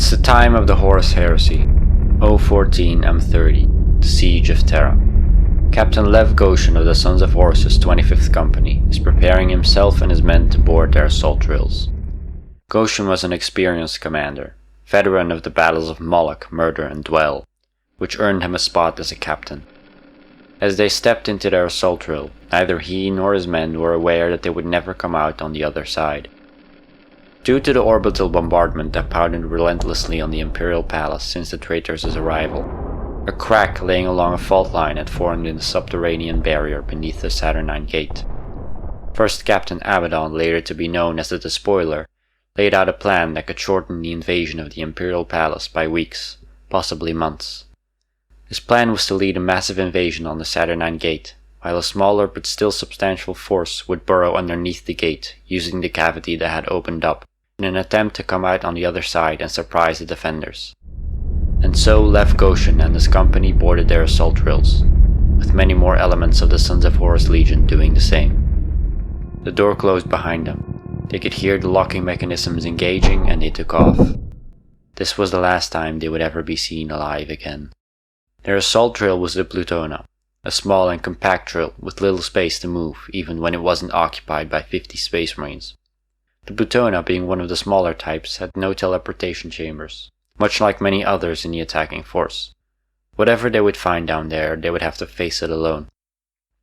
It's the time of the Horus Heresy, 014 M30, the Siege of Terra. Captain Lev Goshen of the Sons of Horus's 25th Company is preparing himself and his men to board their assault drills. Goshen was an experienced commander, veteran of the battles of Moloch, Murder, and Dwell, which earned him a spot as a captain. As they stepped into their assault drill, neither he nor his men were aware that they would never come out on the other side. Due to the orbital bombardment that pounded relentlessly on the Imperial Palace since the traitors' arrival, a crack laying along a fault line had formed in the subterranean barrier beneath the Saturnine Gate. First Captain Abaddon, later to be known as the Despoiler, laid out a plan that could shorten the invasion of the Imperial Palace by weeks, possibly months. His plan was to lead a massive invasion on the Saturnine Gate, while a smaller but still substantial force would burrow underneath the gate, using the cavity that had opened up, in an attempt to come out on the other side and surprise the defenders. And so Lev Goshen and his company boarded their assault drills, with many more elements of the Sons of Horus Legion doing the same. The door closed behind them. They could hear the locking mechanisms engaging, and they took off. This was the last time they would ever be seen alive again. Their assault drill was the Plutona, a small and compact drill with little space to move even when it wasn't occupied by 50 Space Marines. The Plutona, being one of the smaller types, had no teleportation chambers, much like many others in the attacking force. Whatever they would find down there, they would have to face it alone.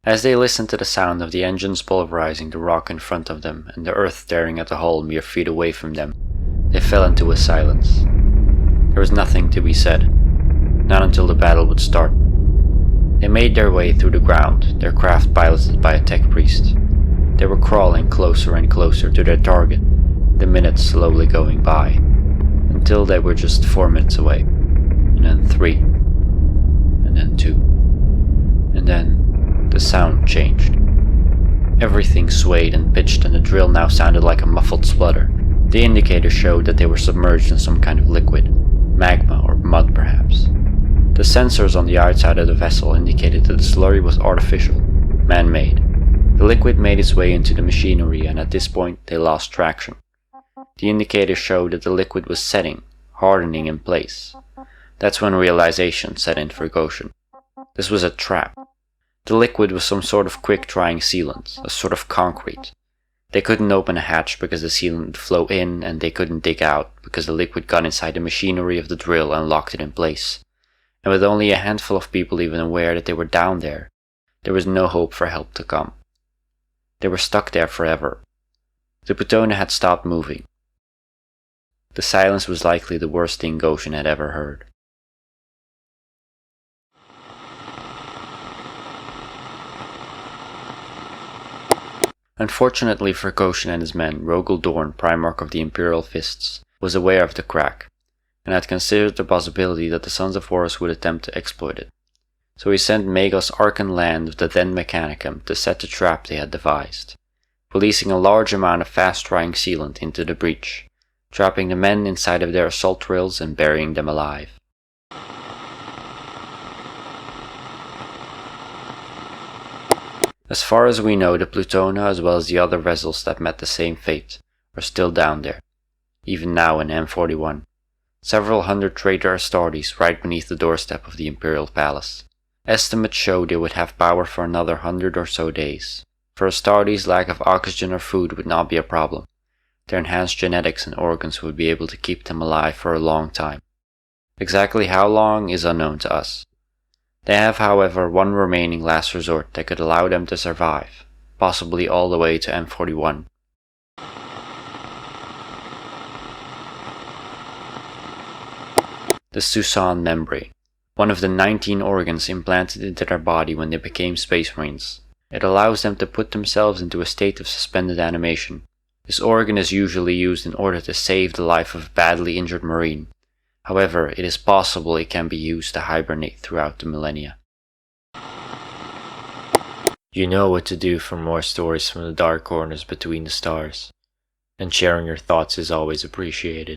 As they listened to the sound of the engines pulverizing the rock in front of them and the earth tearing at the hull mere feet away from them, they fell into a silence. There was nothing to be said, not until the battle would start. They made their way through the ground, their craft piloted by a tech priest. They were crawling closer and closer to their target, the minutes slowly going by, until they were just 4 minutes away, and then 3, and then 2, and then the sound changed. Everything swayed and pitched, and the drill now sounded like a muffled splutter. The indicator showed that they were submerged in some kind of liquid, magma or mud perhaps. The sensors on the outside of the vessel indicated that the slurry was artificial, man-made. The liquid made its way into the machinery, and at this point they lost traction. The indicator showed that the liquid was setting, hardening in place. That's when realization set in for Goshen. This was a trap. The liquid was some sort of quick-drying sealant, a sort of concrete. They couldn't open a hatch because the sealant would flow in, and they couldn't dig out because the liquid got inside the machinery of the drill and locked it in place. And with only a handful of people even aware that they were down there was no hope for help to come. They were stuck there forever. The Plutona had stopped moving. The silence was likely the worst thing Goshen had ever heard. Unfortunately for Goshen and his men, Rogel Dorn, Primarch of the Imperial Fists, was aware of the crack, and had considered the possibility that the Sons of Horus would attempt to exploit it. So he sent Magos Archon Land of the then Mechanicum to set the trap they had devised, releasing a large amount of fast-drying sealant into the breach, trapping the men inside of their assault drills and burying them alive. As far as we know, the Plutona, as well as the other vessels that met the same fate, are still down there, even now in M41. Several hundred traitor Astartes right beneath the doorstep of the Imperial Palace. Estimates show they would have power for another 100 or so days. For Astartes, lack of oxygen or food would not be a problem. Their enhanced genetics and organs would be able to keep them alive for a long time. Exactly how long is unknown to us. They have, however, one remaining last resort that could allow them to survive, possibly all the way to M41. The Susan membrane, one of the 19 organs implanted into their body when they became Space Marines. It allows them to put themselves into a state of suspended animation. This organ is usually used in order to save the life of a badly injured Marine. However, it is possible it can be used to hibernate throughout the millennia. You know what to do for more stories from the dark corners between the stars, and sharing your thoughts is always appreciated.